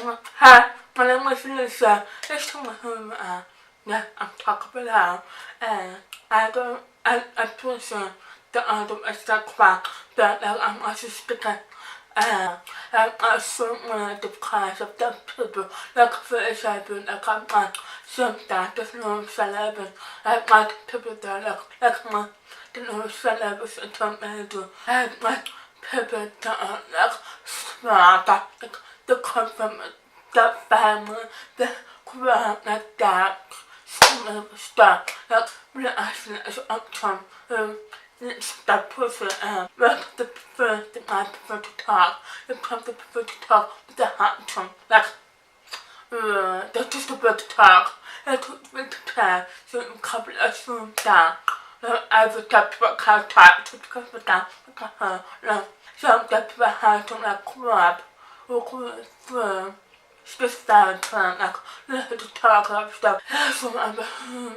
Hi, my name is Lisa. This time I'm talking about I person the item is that fact that I'm also speaking I certainly the class of the people like for example like I'm some that there's no celebrity like my people that like my the no celebrities in terms of like people that are like smart like the come from the family, the crowd like that, some stuff, like when I actually is uptown, it's that person, like the first thing I prefer to talk, the person prefer to talk with the hot tone, like, they're just about to talk, and to spend the time, so in couple of zoom down, I was talk about how to talk, to come down, like her, some people have to like crab, or firm. Just that time, like, to talk about stuff. So I'm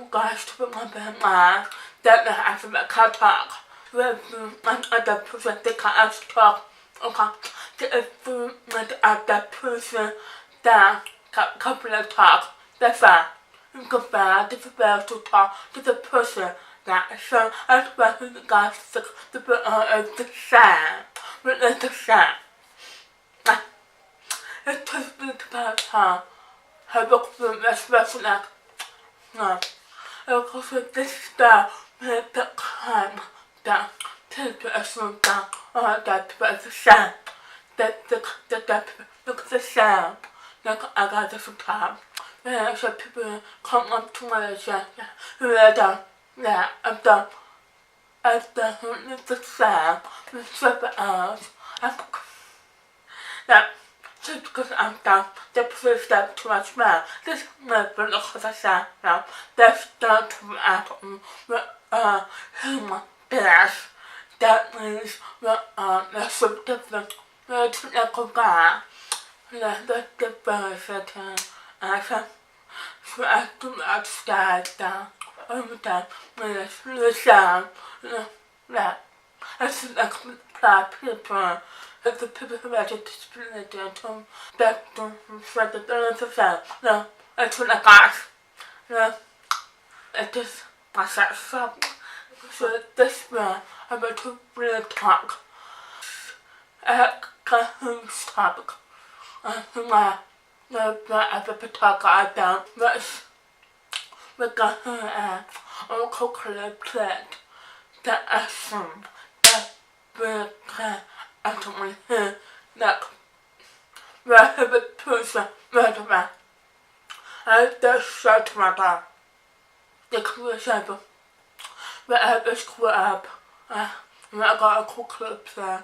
guys to put my band man that I have to can't talk. With other person they can't talk. Okay. The other person that couple of talk. That's that. You go back to the bell to talk to the person that so I suppose the guys the the same. But it's the same. It just been about her book from especially like no. Also this stuff with the time that take a small down or that but the same. That look the same. Like I got different time. Yeah, so people come up to my chat. Yeah, I'm done. I've done the same. The separate hours. Yeah. Just because I'm down, the first step to my smile. This never looks as I say now. That's down to my atom with human beings. That means they're so different. It's like a guy. That's the benefit. I said, so I do not stay down over time when it's the sound. Yeah. I think I can apply people. If the people who are just disciplined that don't reflect the balance of sound. No, it's what I got. No, it just myself up. So this way, I'm going to really talk. I can't stop. I think no, I have to talk I don't. But we got her on coconut plate. That assume that we can actually hear that right of a person right away. I just said to my dad, the example, but I just grew up, when I got a coconut plate.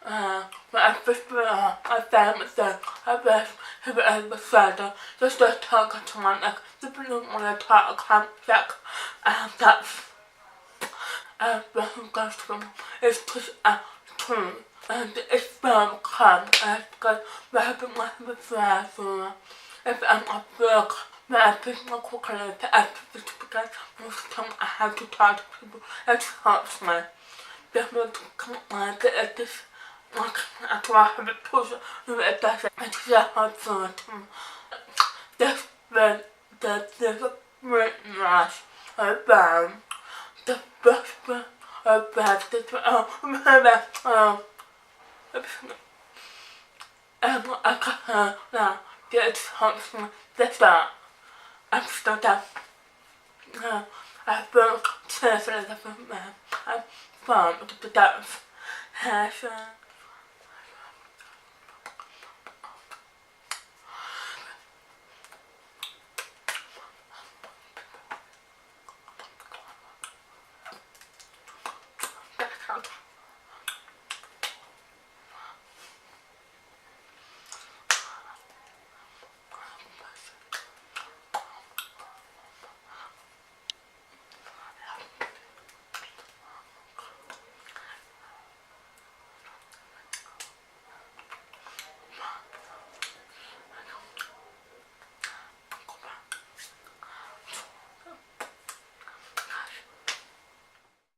When I first grew up, I found myself, I was beside just to talk to my like, the people want to talk, that's Gastron is just a term and it's from come as because we have been working with so if I'm at work I pick my cooker to activate because most of the time I have to talk to people it helps me. Definitely to come on to this I try to have a person who it doesn't it's just hard for it. That's when there's a great rush about the best about I can't now get something that's that I'm still down. I've been careful of the man. I'm from the dance.